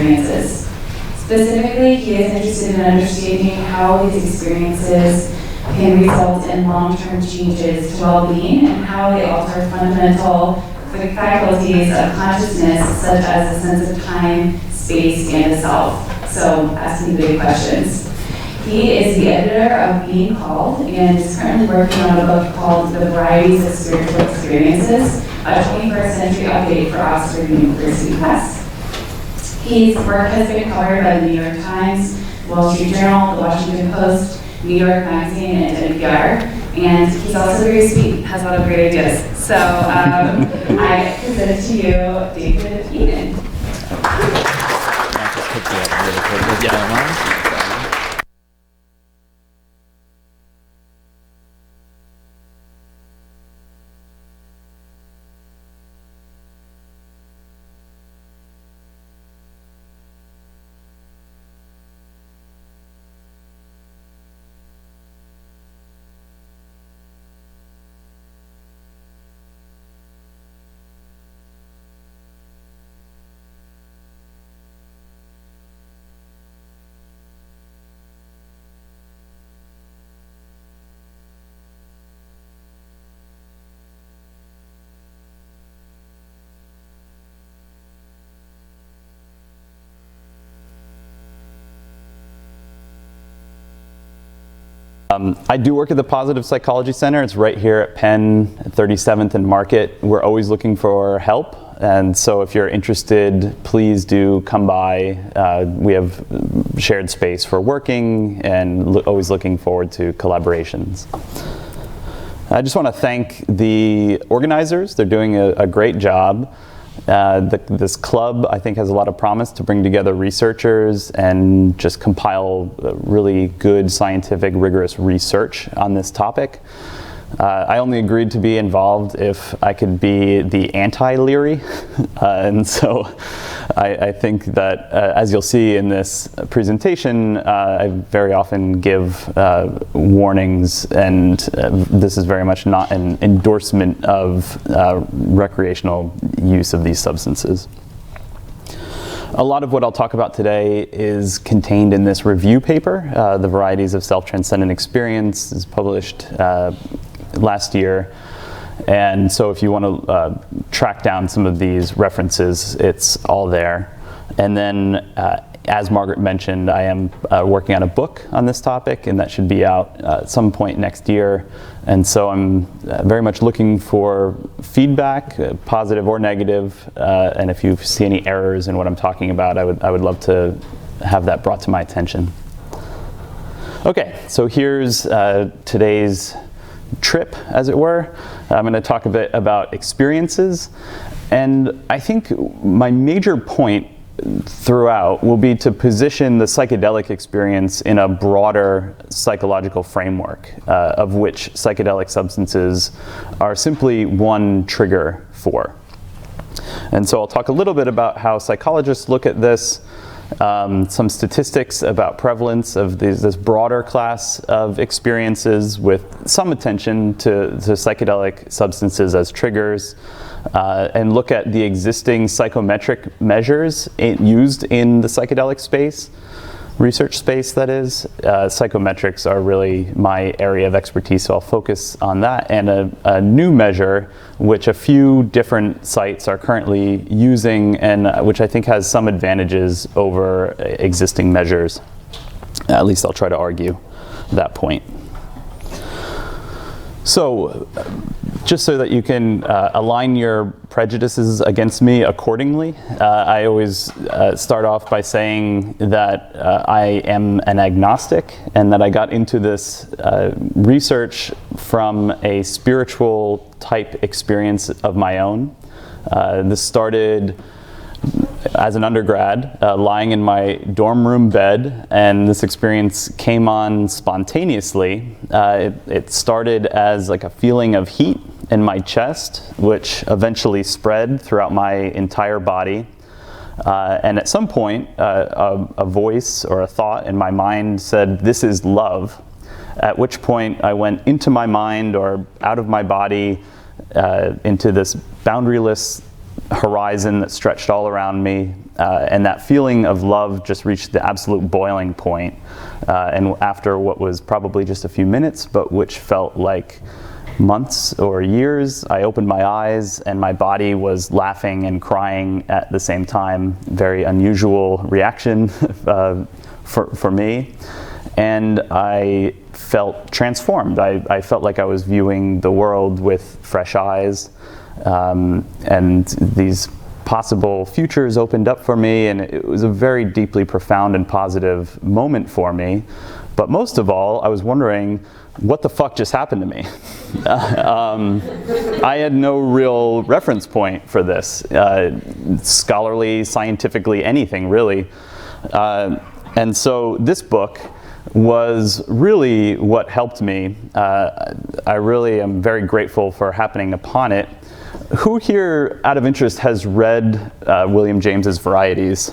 experiences. Specifically, he is interested in understanding how these experiences can result in long-term changes to well-being and how they alter fundamental faculties of consciousness, such as a sense of time, space, and the self. So, asking big questions. He is the editor of Being Called and is currently working on a book called The Varieties of Spiritual Experiences, a 21st century update for Oxford University Press. His work has been covered by the New York Times, Wall Street Journal, the Washington Post, New York Magazine, and NPR. And he's also very sweet, has a lot of great ideas. So I present to you David Yaden. I do work at the Positive Psychology Center. It's right here at Penn, 37th and Market. We're always looking for help, and so if you're interested, please do come by. We have shared space for working and always looking forward to collaborations. I just want to thank the organizers. They're doing a great job. This club, I think, has a lot of promise to bring together researchers and just compile really good scientific, rigorous research on this topic. I only agreed to be involved if I could be the anti-Leary, and so I think that, as you'll see in this presentation, I very often give warnings, and this is very much not an endorsement of recreational use of these substances. A lot of what I'll talk about today is contained in this review paper. The Varieties of Self-Transcendent Experience is published last year. And so if you want to track down some of these references, it's all there. And then, as Margaret mentioned, I am working on a book on this topic, and that should be out at some point next year. And so I'm very much looking for feedback, positive or negative. And if you see any errors in what I'm talking about, I would love to have that brought to my attention. Okay, so here's today's trip, as it were. I'm going to talk a bit about experiences, and I think my major point throughout will be to position the psychedelic experience in a broader psychological framework, of which psychedelic substances are simply one trigger for. And so I'll talk a little bit about how psychologists look at this, some statistics about prevalence of this broader class of experiences with some attention to psychedelic substances as triggers, and look at the existing psychometric measures used in the psychedelic space, research space that is. Psychometrics are really my area of expertise, so I'll focus on that, and a new measure which a few different sites are currently using, and which I think has some advantages over existing measures. At least I'll try to argue that point. So, just so that you can align your prejudices against me accordingly, I always start off by saying that I am an agnostic, and that I got into this research from a spiritual type experience of my own. This started as an undergrad, lying in my dorm room bed, and this experience came on spontaneously. It started as like a feeling of heat in my chest, which eventually spread throughout my entire body. And at some point, a voice or a thought in my mind said, "This is love," at which point I went into my mind or out of my body into this boundaryless horizon that stretched all around me, and that feeling of love just reached the absolute boiling point. And after what was probably just a few minutes, but which felt like months or years, I opened my eyes and my body was laughing and crying at the same time. Very unusual reaction for me. And I felt transformed. I felt like I was viewing the world with fresh eyes, and these possible futures opened up for me, and it was a very deeply profound and positive moment for me. But most of all, I was wondering, what the fuck just happened to me? I had no real reference point for this, scholarly, scientifically, anything really. And so this book was really what helped me. I really am very grateful for happening upon it. Who here, out of interest, has read William James's Varieties?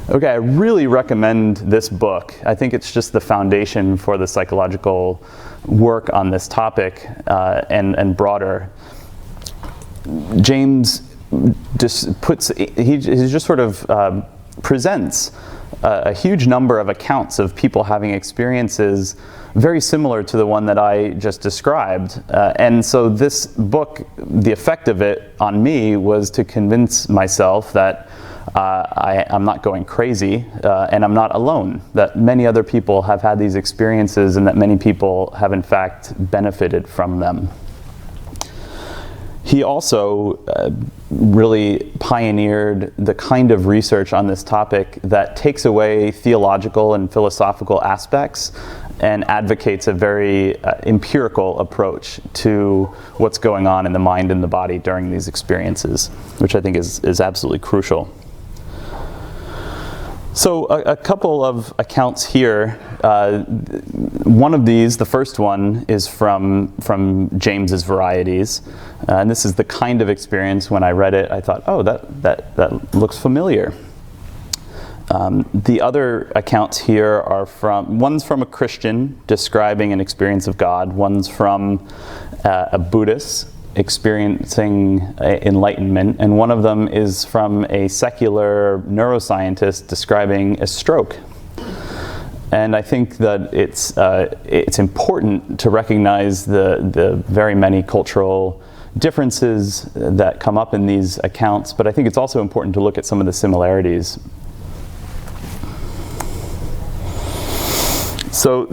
Okay, I really recommend this book. I think it's just the foundation for the psychological work on this topic, and broader. James just he just sort of presents a huge number of accounts of people having experiences very similar to the one that I just described. And so this book, the effect of it on me was to convince myself that I'm not going crazy, and I'm not alone, that many other people have had these experiences and that many people have in fact benefited from them. He also really pioneered the kind of research on this topic that takes away theological and philosophical aspects and advocates a very empirical approach to what's going on in the mind and the body during these experiences, which I think is absolutely crucial. So a couple of accounts here. One of these, the first one, is from James's Varieties. And this is the kind of experience when I read it, I thought, oh, that looks familiar. The other accounts here are one's from a Christian describing an experience of God, one's from a Buddhist experiencing enlightenment, and one of them is from a secular neuroscientist describing a stroke. And I think that it's important to recognize the very many cultural differences that come up in these accounts, but I think it's also important to look at some of the similarities. So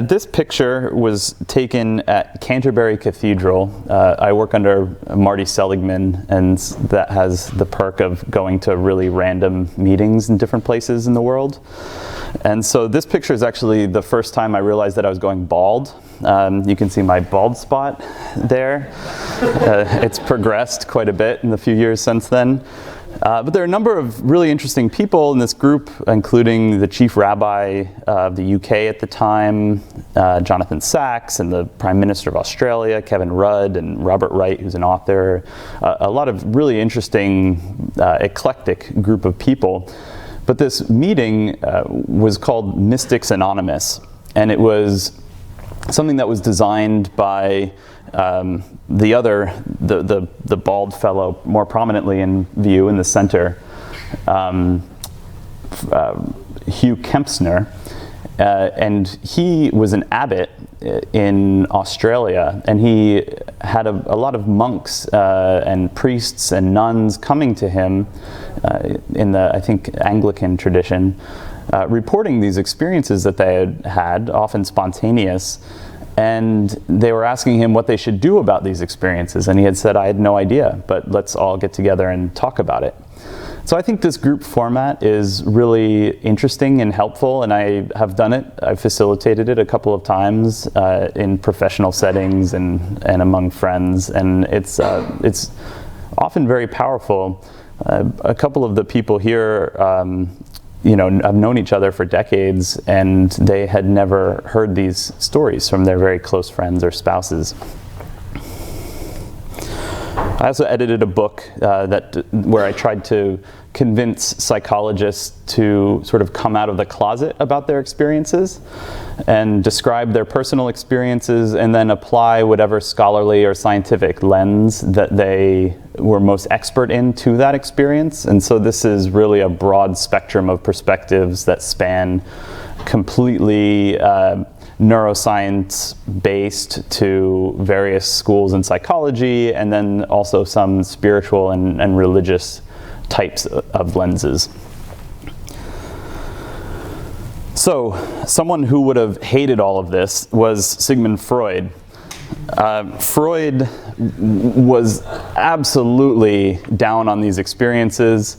this picture was taken at Canterbury Cathedral. I work under Marty Seligman, and that has the perk of going to really random meetings in different places in the world. And so this picture is actually the first time I realized that I was going bald. You can see my bald spot there. It's progressed quite a bit in the few years since then. But there are a number of really interesting people in this group, including the chief rabbi of the UK at the time, Jonathan Sachs, and the Prime Minister of Australia, Kevin Rudd, and Robert Wright, who's an author. A lot of really interesting, eclectic group of people. But this meeting was called Mystics Anonymous, and it was something that was designed by the bald fellow more prominently in view in the center, Hugh Kempsner, and he was an abbot in Australia, and he had a lot of monks and priests and nuns coming to him in the, I think, Anglican tradition, reporting these experiences that they had had, often spontaneous. And they were asking him what they should do about these experiences. And he had said, I had no idea, but let's all get together and talk about it. So I think this group format is really interesting and helpful, and I have done it. I've facilitated it a couple of times in professional settings and among friends, and it's often very powerful. A couple of the people here have known each other for decades, and they had never heard these stories from their very close friends or spouses. I also edited a book where I tried to convince psychologists to sort of come out of the closet about their experiences and describe their personal experiences and then apply whatever scholarly or scientific lens that they were most expert in to that experience. And so this is really a broad spectrum of perspectives that span completely neuroscience-based to various schools in psychology, and then also some spiritual and religious types of lenses. So, someone who would have hated all of this was Sigmund Freud. Freud was absolutely down on these experiences.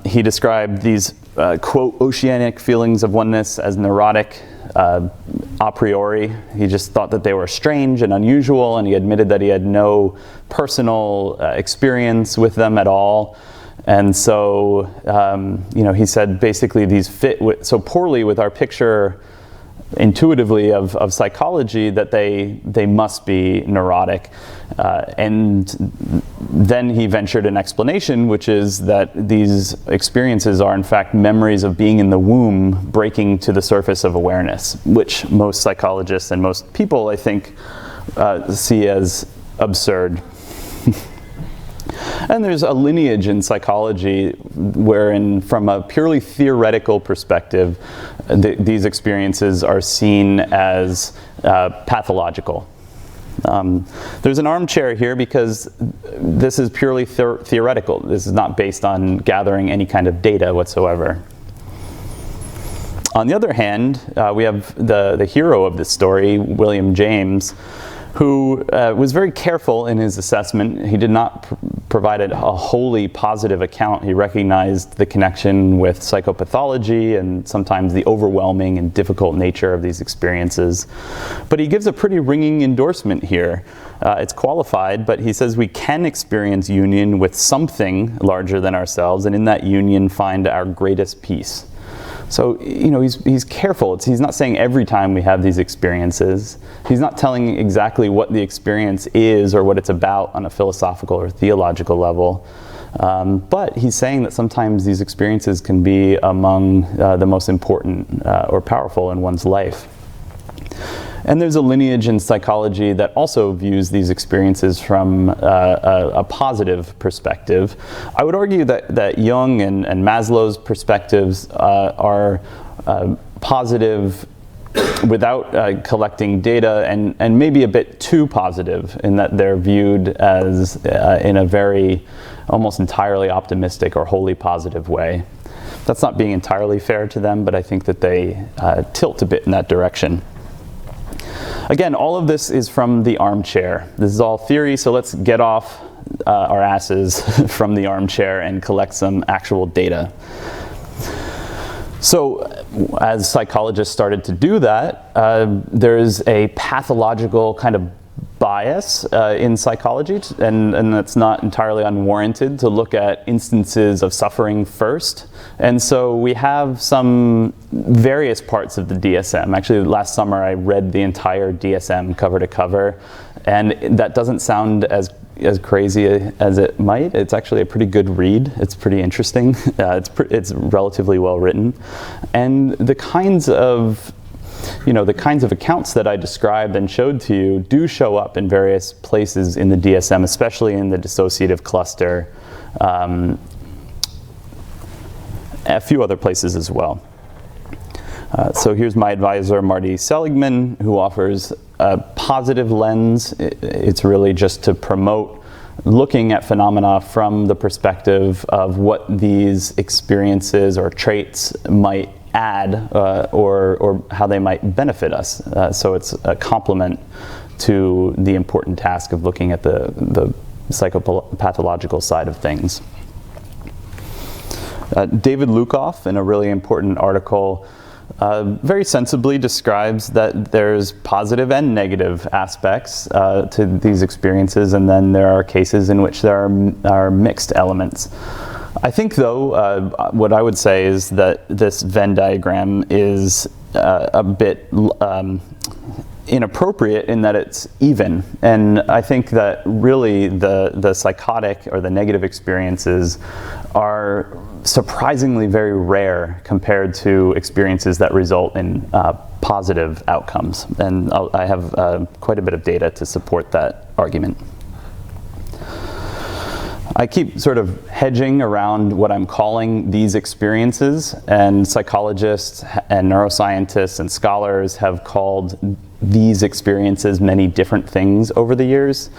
He described these, quote, oceanic feelings of oneness as neurotic a priori. He just thought that they were strange and unusual, and he admitted that he had no personal experience with them at all. And so, he said basically these fit so poorly with our picture intuitively of psychology that they must be neurotic. And then he ventured an explanation, which is that these experiences are in fact memories of being in the womb breaking to the surface of awareness, which most psychologists and most people, I think, see as absurd. And there's a lineage in psychology wherein, from a purely theoretical perspective, these experiences are seen as pathological. There's an armchair here because this is purely theoretical. This is not based on gathering any kind of data whatsoever. On the other hand, we have the hero of this story, William James, who was very careful in his assessment. He did not provide a wholly positive account. He recognized the connection with psychopathology and sometimes the overwhelming and difficult nature of these experiences. But he gives a pretty ringing endorsement here. It's qualified, but he says we can experience union with something larger than ourselves, and in that union find our greatest peace. So, he's careful. He's not saying every time we have these experiences. He's not telling exactly what the experience is or what it's about on a philosophical or theological level. But he's saying that sometimes these experiences can be among the most important or powerful in one's life. And there's a lineage in psychology that also views these experiences from a positive perspective. I would argue that Jung and Maslow's perspectives are positive without collecting data, and maybe a bit too positive in that they're viewed as in a very almost entirely optimistic or wholly positive way. That's not being entirely fair to them, but I think that they tilt a bit in that direction. Again, all of this is from the armchair. This is all theory, so let's get off our asses from the armchair and collect some actual data. So, as psychologists started to do that, there's a pathological kind of bias in psychology, and that's not entirely unwarranted, to look at instances of suffering first. And so we have some various parts of the DSM. Actually, last summer I read the entire DSM cover to cover, and that doesn't sound as crazy as it might. It's actually a pretty good read. It's pretty interesting. It's relatively well written, and the kinds of accounts that I described and showed to you do show up in various places in the DSM, especially in the dissociative cluster, a few other places as well. So here's my advisor, Marty Seligman, who offers a positive lens. It's really just to promote looking at phenomena from the perspective of what these experiences or traits might add or how they might benefit us. So it's a complement to the important task of looking at the psychopathological side of things. David Lukoff, in a really important article, very sensibly describes that there's positive and negative aspects to these experiences, and then there are cases in which there are mixed elements. I think, though, what I would say is that this Venn diagram is a bit inappropriate in that it's even. And I think that really the psychotic or the negative experiences are surprisingly very rare compared to experiences that result in positive outcomes. And I have quite a bit of data to support that argument. I keep sort of hedging around what I'm calling these experiences, and psychologists and neuroscientists and scholars have called these experiences many different things over the years,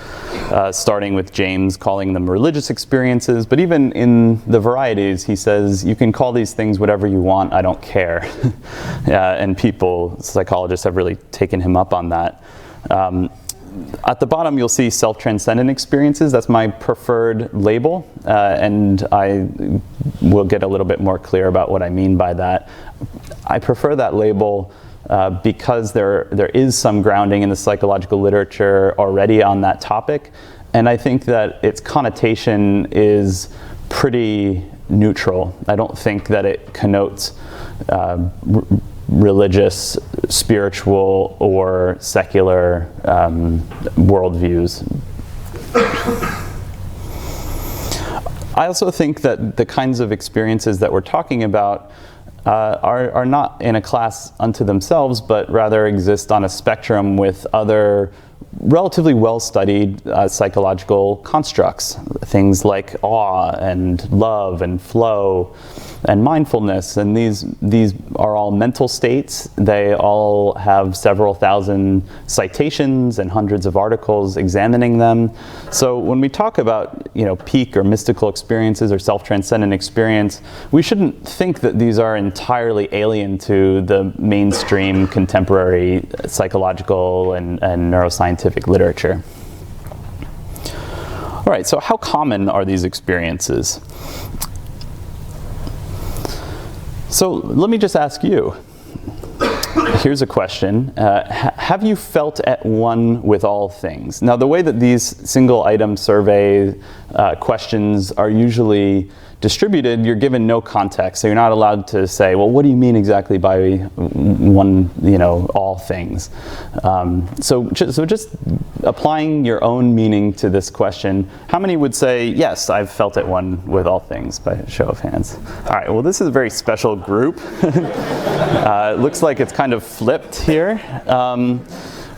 starting with James calling them religious experiences, but even in the varieties, he says, you can call these things whatever you want, I don't care. And psychologists have really taken him up on that. At the bottom, you'll see self-transcendent experiences. That's my preferred label, and I will get a little bit more clear about what I mean by that. I prefer that label because there is some grounding in the psychological literature already on that topic, and I think that its connotation is pretty neutral. I don't think that it connotes religious, spiritual, or secular worldviews. I also think that the kinds of experiences that we're talking about are not in a class unto themselves, but rather exist on a spectrum with other relatively well-studied psychological constructs. Things like awe and love and flow and mindfulness, and these are all mental states. They all have several thousand citations and hundreds of articles examining them. So when we talk about peak or mystical experiences or self-transcendent experience, we shouldn't think that these are entirely alien to the mainstream contemporary psychological and neuroscientific literature. All right, so how common are these experiences? So let me just ask you. Here's a question. Have you felt at one with all things? Now, the way that these single item survey questions are usually distributed, you're given no context. So you're not allowed to say, well, what do you mean exactly by one, all things? So just applying your own meaning to this question, how many would say, yes, I've felt at one with all things, by a show of hands? All right, well, this is a very special group. It looks like it's kind of flipped here.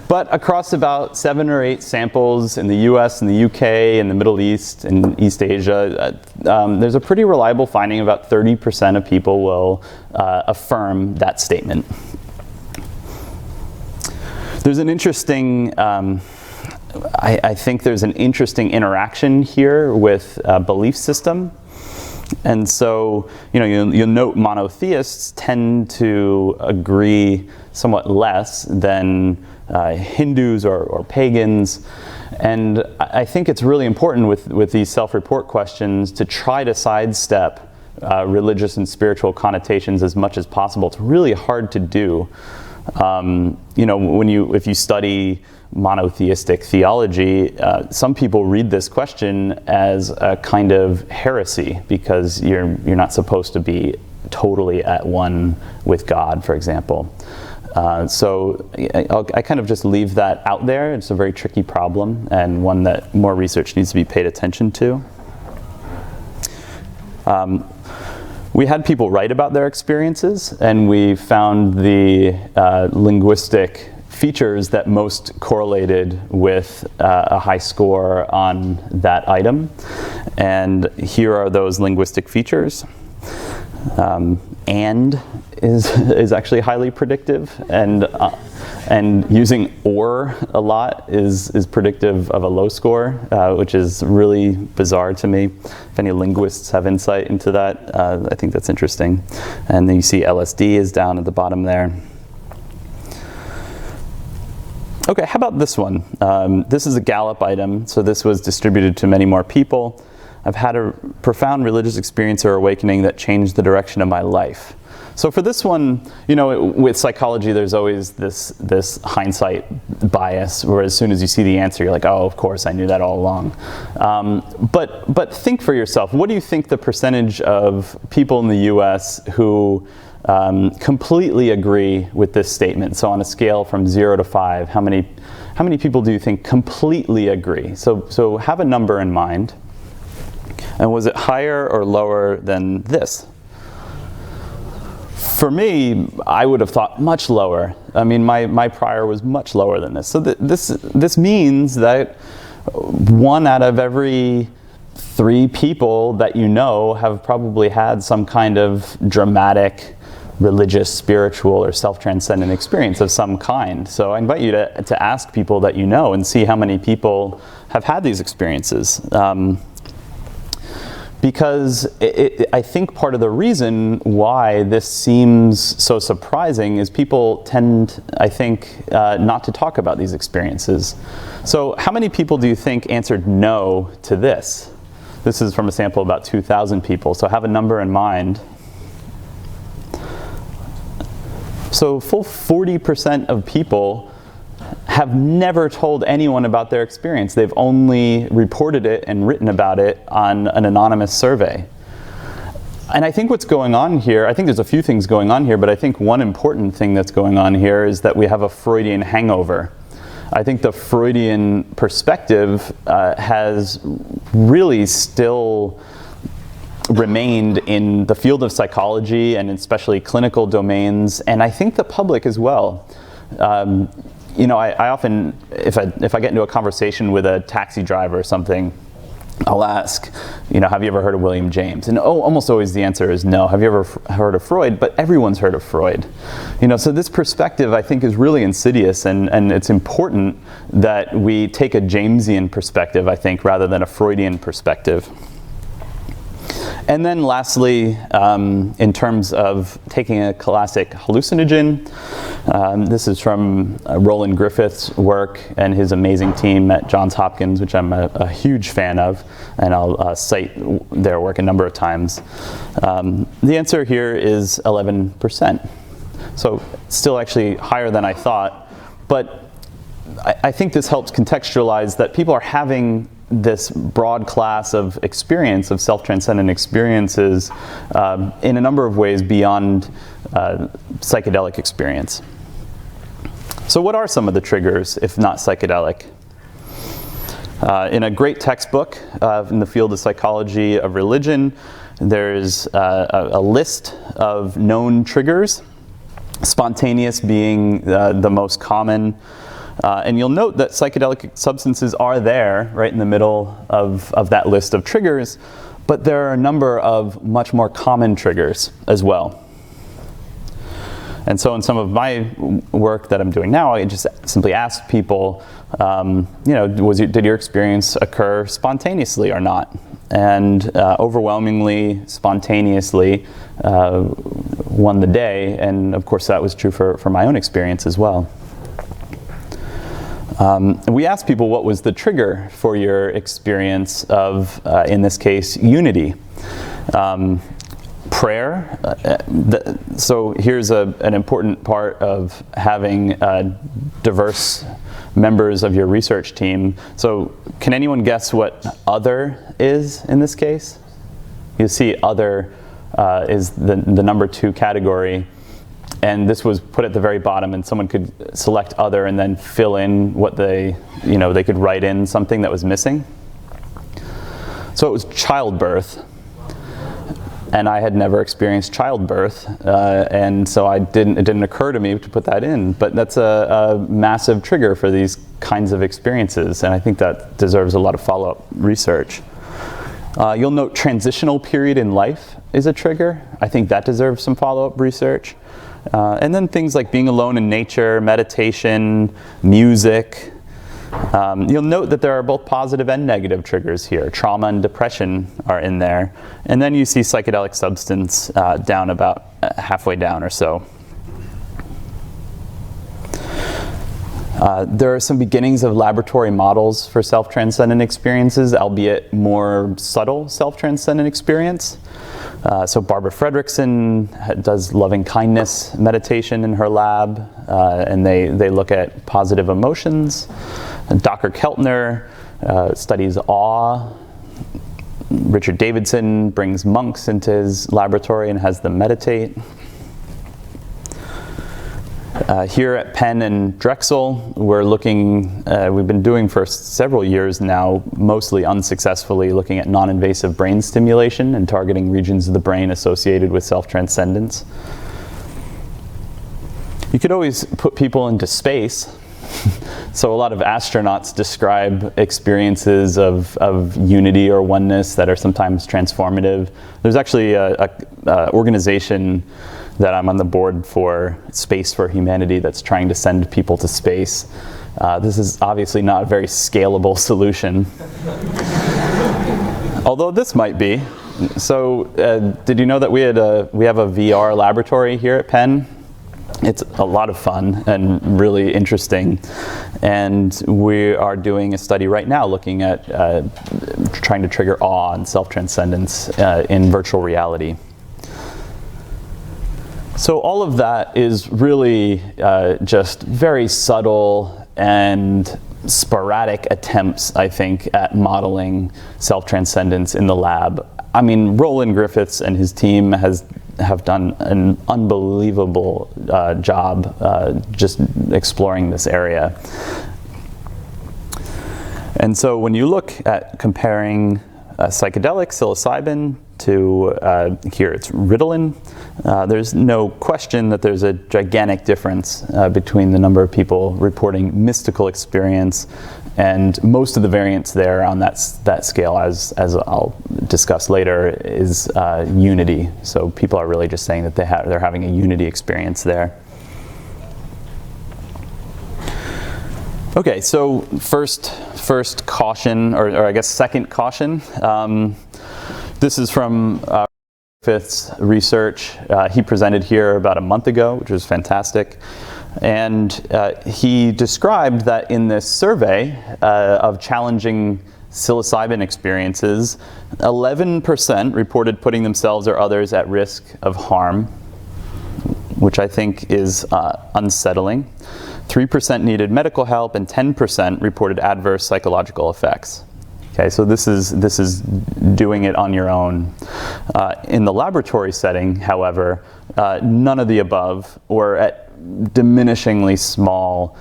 But across about 7 or 8 samples in the US and the UK and the Middle East and East Asia, there's a pretty reliable finding. About 30% of people will affirm that statement. There's an interesting, I think there's an interesting interaction here with belief system. And so, you'll note monotheists tend to agree somewhat less than Hindus or pagans. And I think it's really important with these self-report questions to try to sidestep religious and spiritual connotations as much as possible. It's really hard to do. If you study monotheistic theology, some people read this question as a kind of heresy because you're not supposed to be totally at one with God, for example. So I kind of just leave that out there. It's a very tricky problem and one that more research needs to be paid attention to. We had people write about their experiences, and we found the linguistic features that most correlated with a high score on that item. And here are those linguistic features. And is actually highly predictive, and using or a lot is predictive of a low score, which is really bizarre to me. If any linguists have insight into that, I think that's interesting. And then you see LSD is down at the bottom there. Okay, how about this one? This is a Gallup item, so this was distributed to many more people. I've had a profound religious experience or awakening that changed the direction of my life. So for this one, with psychology, there's always this hindsight bias, where as soon as you see the answer, you're like, oh, of course, I knew that all along. But think for yourself, what do you think the percentage of people in the US who completely agree with this statement? So on a scale from 0 to 5, how many people do you think completely agree? So have a number in mind. And was it higher or lower than this? For me, I would have thought much lower. I mean, my prior was much lower than this. So this means that 1 out of every 3 people that you know have probably had some kind of dramatic, religious, spiritual, or self-transcendent experience of some kind. So I invite you to ask people that you know and see how many people have had these experiences. Because I think part of the reason why this seems so surprising is people tend, I think, not to talk about these experiences. So how many people do you think answered no to this? This is from a sample of about 2,000 people, so have a number in mind. So full 40% of people have never told anyone about their experience. They've only reported it and written about it on an anonymous survey. And I think what's going on here, I think there's a few things going on here, but I think one important thing that's going on here is that we have a Freudian hangover. I think the Freudian perspective has really still remained in the field of psychology and especially clinical domains, and I think the public as well. I often, if I get into a conversation with a taxi driver or something, I'll ask, have you ever heard of William James? And almost always the answer is no. Have you ever heard of Freud? But everyone's heard of Freud. So this perspective, I think, is really insidious, and it's important that we take a Jamesian perspective, I think, rather than a Freudian perspective. And then lastly, in terms of taking a classic hallucinogen, this is from Roland Griffith's work and his amazing team at Johns Hopkins, which I'm a huge fan of, and I'll cite their work a number of times. The answer here is 11%. So still actually higher than I thought, but I think this helps contextualize that people are having this broad class of experience, of self-transcendent experiences, in a number of ways beyond psychedelic experience. So what are some of the triggers, if not psychedelic? In a great textbook in the field of psychology of religion, there's a list of known triggers, spontaneous being the most common. And you'll note that psychedelic substances are there right in the middle of that list of triggers, but there are a number of much more common triggers as well. And so in some of my work that I'm doing now, I just simply ask people, did your experience occur spontaneously or not? And overwhelmingly, spontaneously won the day, and of course that was true for my own experience as well. We asked people what was the trigger for your experience of, in this case, unity. Prayer. So here's an important part of having diverse members of your research team. So can anyone guess what other is in this case? You see other is the number 2 category. And this was put at the very bottom, and someone could select other and then fill in what they could write in something that was missing. So it was childbirth. And I had never experienced childbirth, and so it didn't occur to me to put that in. But that's a massive trigger for these kinds of experiences, and I think that deserves a lot of follow-up research. You'll note transitional period in life is a trigger. I think that deserves some follow-up research. And then things like being alone in nature, meditation, music. You'll note that there are both positive and negative triggers here. Trauma and depression are in there. And then you see psychedelic substance down about halfway down or so. There are some beginnings of laboratory models for self-transcendent experiences, albeit more subtle self-transcendent experience. So Barbara Fredrickson does loving kindness meditation in her lab, and they look at positive emotions. And Dr. Keltner studies awe. Richard Davidson brings monks into his laboratory and has them meditate. Here at Penn and Drexel, we're looking, we've been doing for several years now, mostly unsuccessfully, looking at non-invasive brain stimulation and targeting regions of the brain associated with self-transcendence. You could always put people into space. So a lot of astronauts describe experiences of unity or oneness that are sometimes transformative. There's actually a organization that I'm on the board for, Space for Humanity, that's trying to send people to space. This is obviously not a very scalable solution. Although this might be. So did you know that we have a VR laboratory here at Penn? It's a lot of fun and really interesting. And we are doing a study right now looking at trying to trigger awe and self-transcendence in virtual reality. So all of that is really just very subtle and sporadic attempts, I think, at modeling self-transcendence in the lab. I mean, Roland Griffiths and his team have done an unbelievable job just exploring this area. And so when you look at comparing psychedelic psilocybin to, here it's Ritalin, there's no question that there's a gigantic difference between the number of people reporting mystical experience, and most of the variance there on that scale, as I'll discuss later, is unity. So people are really just saying that they're having a unity experience there. Okay, so first caution, or I guess second caution. This is from Griffith's research. He presented here about a month ago, which was fantastic. And he described that in this survey of challenging psilocybin experiences, 11% reported putting themselves or others at risk of harm, which I think is unsettling. 3% needed medical help, and 10% reported adverse psychological effects. Okay, so this is doing it on your own. In the laboratory setting, however, none of the above, or at diminishingly small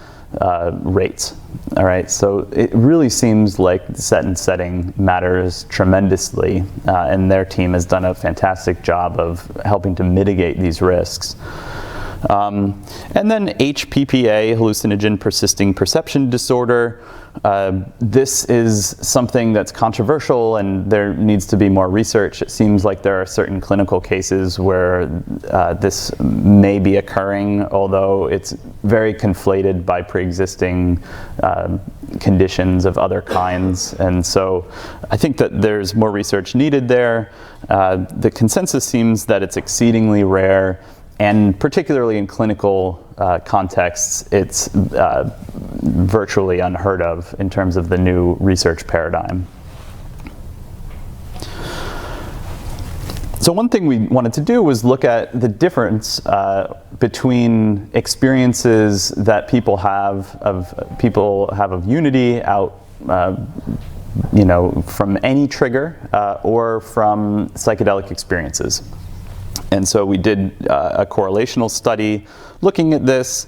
rates. All right, so it really seems like the set and setting matters tremendously, and their team has done a fantastic job of helping to mitigate these risks. And then HPPA, hallucinogen persisting perception disorder. This is something that's controversial, and there needs to be more research. It seems like there are certain clinical cases where this may be occurring, although it's very conflated by pre-existing conditions of other kinds. And so I think that there's more research needed there. The consensus seems that it's exceedingly rare, and particularly in clinical contexts, it's virtually unheard of in terms of the new research paradigm. So one thing we wanted to do was look at the difference between experiences that people have of unity out, from any trigger or from psychedelic experiences. And so we did a correlational study looking at this,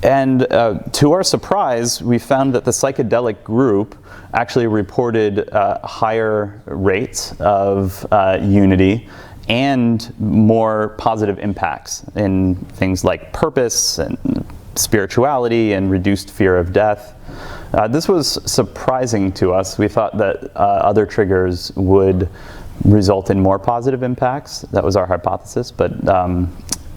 and to our surprise, we found that the psychedelic group actually reported higher rates of unity and more positive impacts in things like purpose and spirituality and reduced fear of death. This was surprising to us. We thought that other triggers would result in more positive impacts. That was our hypothesis, but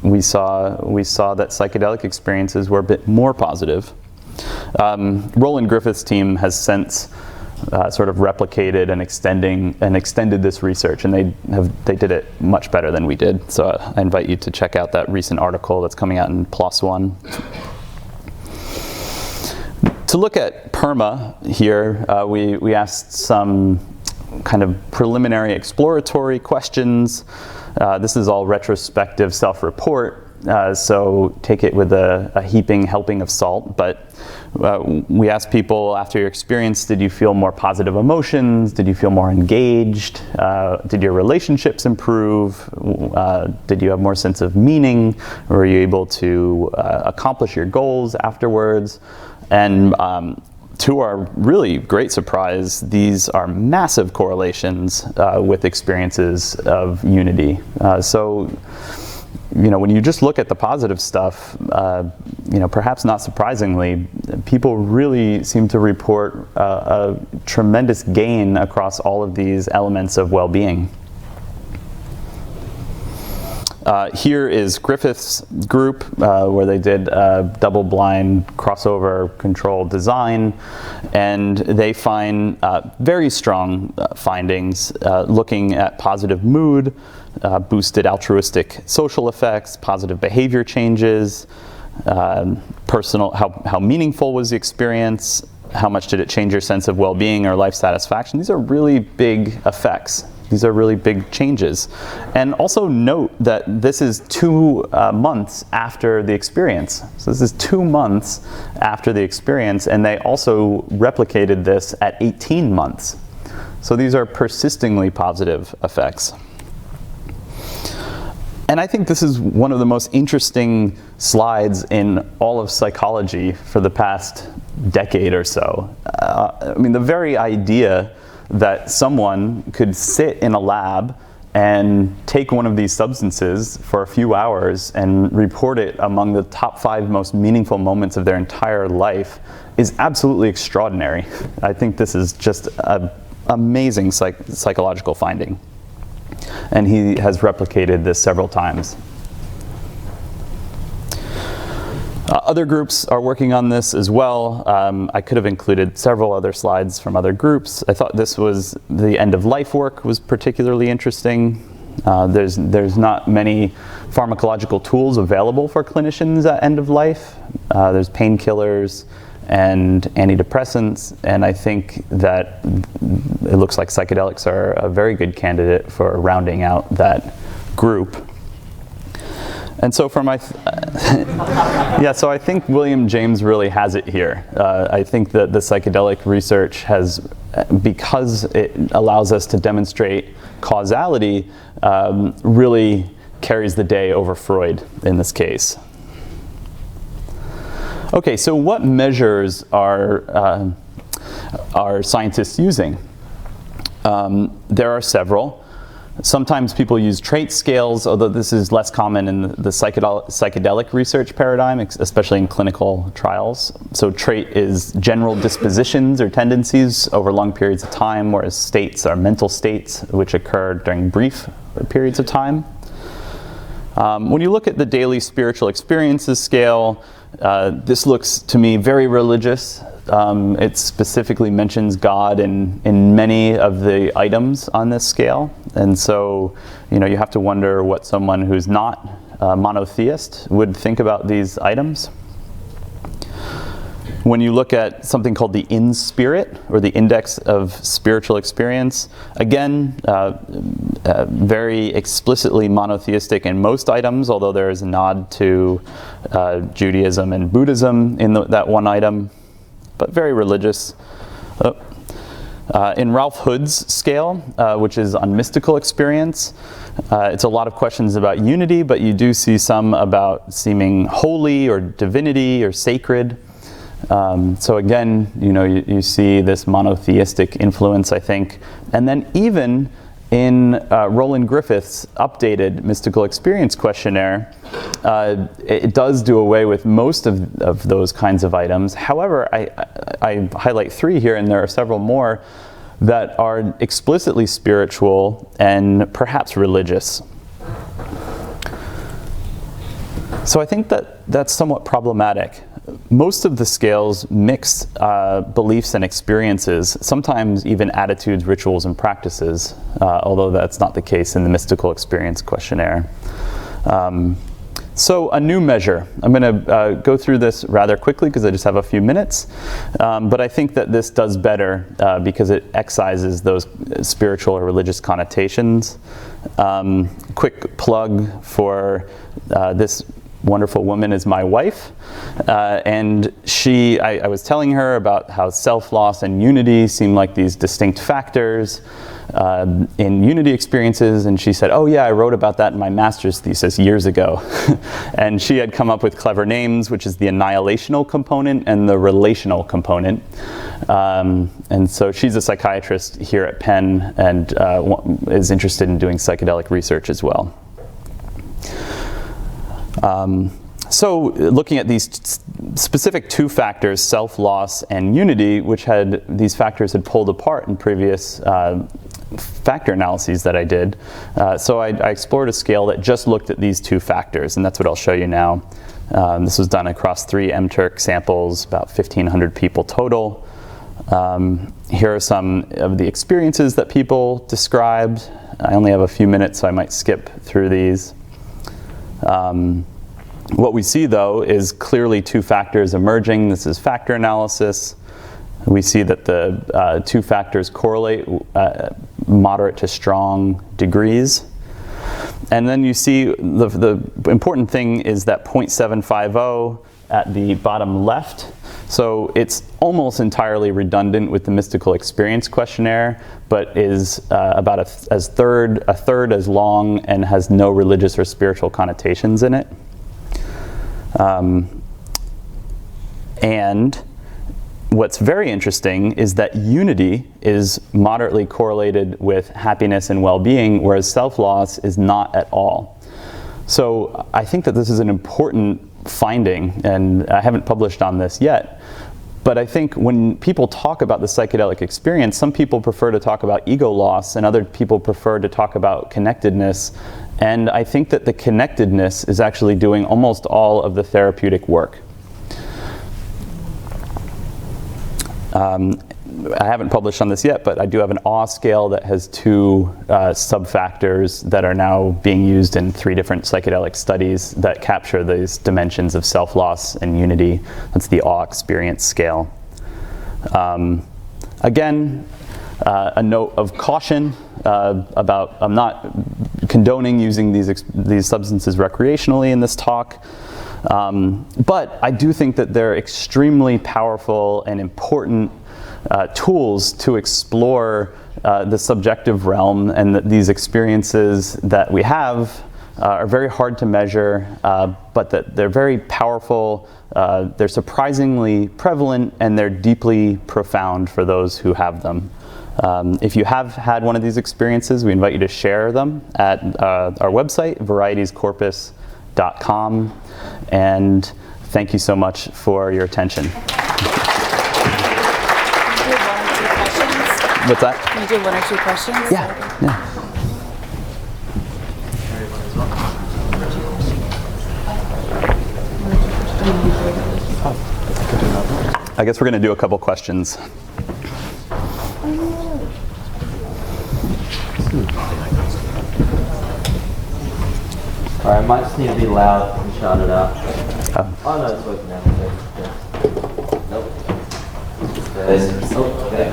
we saw that psychedelic experiences were a bit more positive. Roland Griffith's team has since sort of replicated and extended this research, and they did it much better than we did. So I invite you to check out that recent article that's coming out in PLOS One. To look at PERMA here, we asked some kind of preliminary exploratory questions. This is all retrospective self-report, so take it with a heaping helping of salt. But we asked people after your experience, did you feel more positive emotions? Did you feel more engaged? Did your relationships improve? Did you have more sense of meaning? Were you able to accomplish your goals afterwards? And to our really great surprise, these are massive correlations with experiences of unity. So, when you just look at the positive stuff, perhaps not surprisingly, people really seem to report a tremendous gain across all of these elements of well-being. Here is Griffith's group, where they did a double-blind crossover controlled design, and they find very strong findings looking at positive mood, boosted altruistic social effects, positive behavior changes, personal, how meaningful was the experience, how much did it change your sense of well-being or life satisfaction. These are really big effects. These are really big changes. And also note that this is 2 months after the experience. So this is 2 months after the experience, and they also replicated this at 18 months. So these are persistingly positive effects. And I think this is one of the most interesting slides in all of psychology for the past decade or so. The very idea that someone could sit in a lab and take one of these substances for a few hours and report it among the top 5 most meaningful moments of their entire life is absolutely extraordinary. I think this is just an amazing psychological finding. And he has replicated this several times. Other groups are working on this as well. I could have included several other slides from other groups. I thought this was the end of life work was particularly interesting. There's not many pharmacological tools available for clinicians at end of life. There's painkillers and antidepressants, and I think that it looks like psychedelics are a very good candidate for rounding out that group. And so for my, so I think William James really has it here. I think that the psychedelic research has, because it allows us to demonstrate causality, really carries the day over Freud in this case. Okay, so what measures are scientists using? There are several. Sometimes people use trait scales, although this is less common in the psychedelic research paradigm, especially in clinical trials. So trait is general dispositions or tendencies over long periods of time, whereas states are mental states which occur during brief periods of time. When you look at the daily spiritual experiences scale, this looks to me very religious. It specifically mentions God in many of the items on this scale. And so, you have to wonder what someone who's not a monotheist would think about these items. When you look at something called the in-spirit, or the index of spiritual experience, again, very explicitly monotheistic in most items, although there is a nod to Judaism and Buddhism in that one item, but very religious. In Ralph Hood's scale, which is on mystical experience, it's a lot of questions about unity, but you do see some about seeming holy or divinity or sacred. So again, you see this monotheistic influence, I think. And then even in Roland Griffith's updated mystical experience questionnaire, it does do away with most of those kinds of items. However, I highlight 3 here, and there are several more that are explicitly spiritual and perhaps religious. So I think that's somewhat problematic. Most of the scales mix beliefs and experiences, sometimes even attitudes, rituals, and practices, although that's not the case in the mystical experience questionnaire. So a new measure. I'm going to go through this rather quickly because I just have a few minutes, but I think that this does better because it excises those spiritual or religious connotations. Quick plug for this wonderful woman is my wife, and I was telling her about how self-loss and unity seem like these distinct factors in unity experiences, and she said, oh yeah, I wrote about that in my master's thesis years ago. And she had come up with clever names, which is the annihilational component and the relational component. And so she's a psychiatrist here at Penn and is interested in doing psychedelic research as well. So looking at these specific two factors, self-loss and unity, which these factors had pulled apart in previous factor analyses that I did. So I explored a scale that just looked at these two factors, and that's what I'll show you now. This was done across 3 MTurk samples, about 1,500 people total. Here are some of the experiences that people described. I only have a few minutes, so I might skip through these. What we see, though, is clearly two factors emerging. This is factor analysis. We see that the two factors correlate moderate to strong degrees. And then you see the important thing is that 0.750 at the bottom left. So it's almost entirely redundant with the mystical experience questionnaire, but is about a third as long and has no religious or spiritual connotations in it. And what's very interesting is that unity is moderately correlated with happiness and well-being, whereas self-loss is not at all. So I think that this is an important finding, and I haven't published on this yet, but I think when people talk about the psychedelic experience, some people prefer to talk about ego loss and other people prefer to talk about connectedness. And I think that the connectedness is actually doing almost all of the therapeutic work. I haven't published on this yet, but I do have an awe scale that has 2 sub-factors that are now being used in 3 different psychedelic studies that capture these dimensions of self-loss and unity. That's the awe experience scale. Again, a note of caution about I'm not condoning using these substances recreationally in this talk. But I do think that they're extremely powerful and important tools to explore the subjective realm, and that these experiences that we have are very hard to measure, but that they're very powerful, they're surprisingly prevalent, and they're deeply profound for those who have them. If you have had one of these experiences, we invite you to share them at our website, varietiescorpus.com. And thank you so much for your attention. What's that? Can you do 1 or 2 questions? Yeah. I guess we're going to do a couple questions. Alright, I might just need to be loud and shout it out. Oh no, it's working now. Nope. Okay.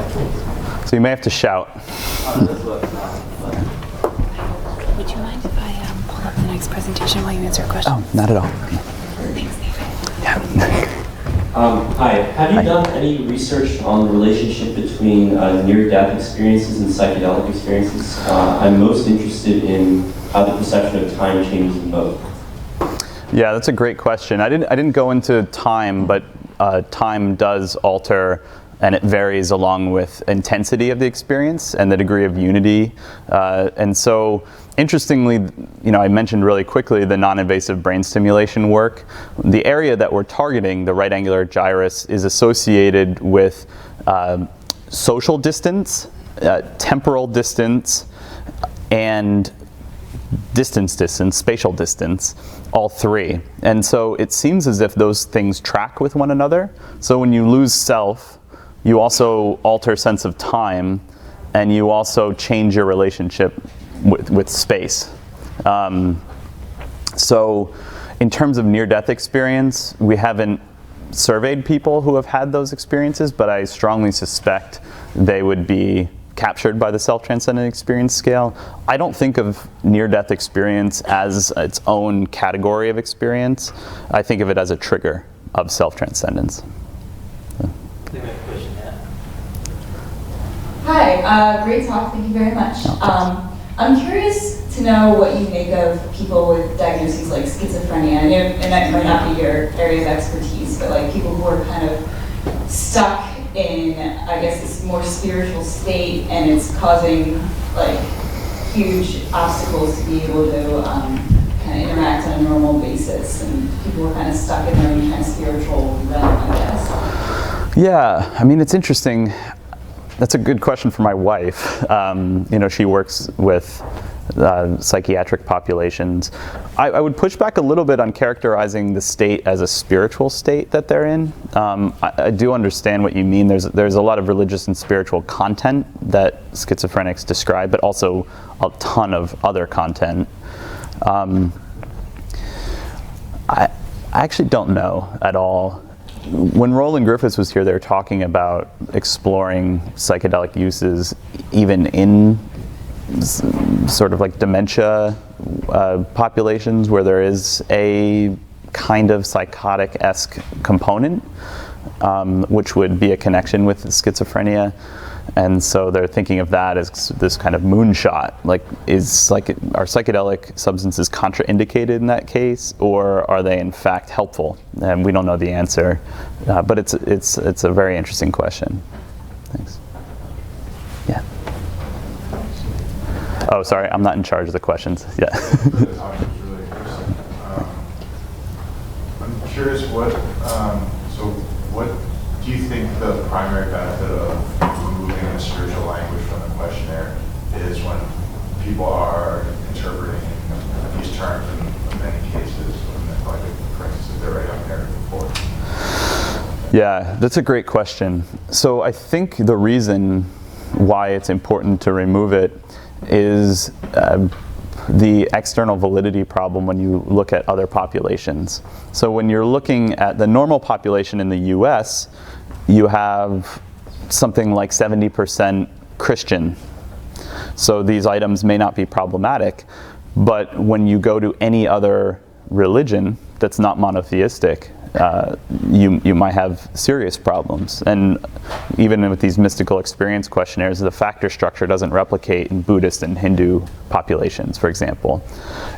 So you may have to shout. Oh, no, this works now. Would you mind if I pull up the next presentation while you answer a question? Oh, not at all. Thanks, David. Yeah. Hi, have you done any research on the relationship between near-death experiences and psychedelic experiences? I'm most interested in how the perception of time changes in both. Yeah, that's a great question. I didn't go into time, but time does alter, and it varies along with intensity of the experience and the degree of unity. And so, interestingly, I mentioned really quickly the non-invasive brain stimulation work. The area that we're targeting, the right angular gyrus, is associated with social distance, temporal distance, and distance, spatial distance, all 3. And so it seems as if those things track with one another. So when you lose self, you also alter sense of time, and you also change your relationship with space. So In terms of near-death experience, we haven't surveyed people who have had those experiences, but I strongly suspect they would be captured by the self-transcendent experience scale. I don't think of near-death experience as its own category of experience. I think of it as a trigger of self-transcendence. Hi, great talk, thank you very much. I'm curious to know what you make of people with diagnoses like schizophrenia. I know, and that might not be your area of expertise, but like people who are kind of stuck in, I guess, this more spiritual state, and it's causing like huge obstacles to be able to kind of interact on a normal basis, and people are kind of stuck in their own kind of spiritual realm, I guess. Yeah, I mean, it's interesting. That's a good question for my wife. She works with psychiatric populations. I would push back a little bit on characterizing the state as a spiritual state that they're in. I do understand what you mean. There's a lot of religious and spiritual content that schizophrenics describe, but also a ton of other content. I actually don't know at all. When Roland Griffiths was here, they were talking about exploring psychedelic uses even in sort of like dementia populations where there is a kind of psychotic-esque component, which would be a connection with schizophrenia. And so they're thinking of that as this kind of moonshot. Like, are psychedelic substances contraindicated in that case, or are they in fact helpful? And we don't know the answer, but it's a very interesting question. Thanks. Yeah. Oh, sorry, I'm not in charge of the questions. Yeah. The topic is really interesting. I'm curious, what do you think the primary benefit of removing the spiritual language from the questionnaire is when people are interpreting these terms in many cases, like for instance, they're right up there before? Yeah, that's a great question. So I think the reason why it's important to remove it is the external validity problem when you look at other populations. So when you're looking at the normal population in the US, you have something like 70% Christian. So these items may not be problematic, but when you go to any other religion that's not monotheistic, you might have serious problems. And even with these mystical experience questionnaires, the factor structure doesn't replicate in Buddhist and Hindu populations, for example.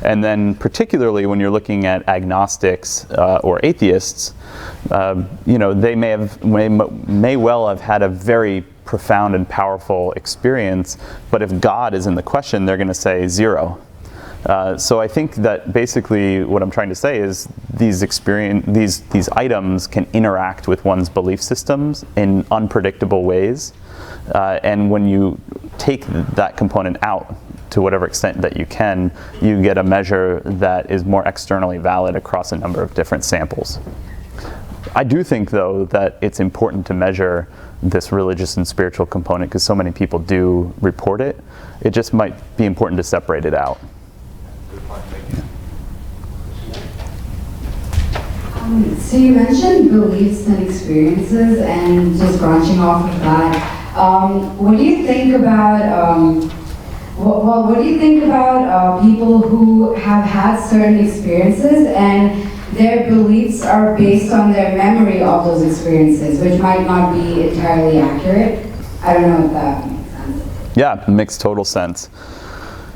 And then particularly when you're looking at agnostics or atheists, they may well have had a very profound and powerful experience, but if God is in the question, they're going to say 0. So I think that basically what I'm trying to say is these items can interact with one's belief systems in unpredictable ways, and when you take that component out to whatever extent that you can, you get a measure that is more externally valid across a number of different samples. I do think, though, that it's important to measure this religious and spiritual component because so many people do report it. It just might be important to separate it out. So you mentioned beliefs and experiences, and just branching off of that, what do you think about what do you think about people who have had certain experiences and their beliefs are based on their memory of those experiences, which might not be entirely accurate? I don't know if that makes sense. Yeah, it makes total sense.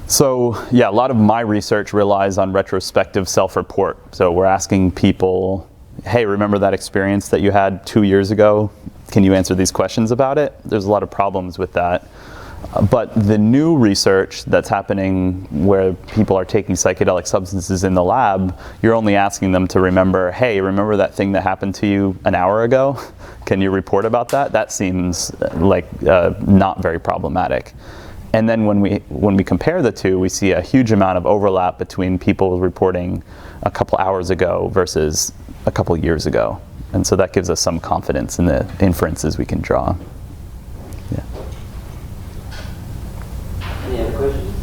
So yeah, a lot of my research relies on retrospective self-report. So we're asking people, hey, remember that experience that you had 2 years ago? Can you answer these questions about it? There's a lot of problems with that. But the new research that's happening where people are taking psychedelic substances in the lab, you're only asking them to remember, hey, remember that thing that happened to you an hour ago? Can you report about that? That seems like not very problematic. And then when we compare the two, we see a huge amount of overlap between people reporting a couple hours ago versus a couple years ago. And so that gives us some confidence in the inferences we can draw. Yeah. Any other questions?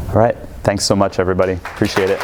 All right. Thanks so much, everybody. Appreciate it.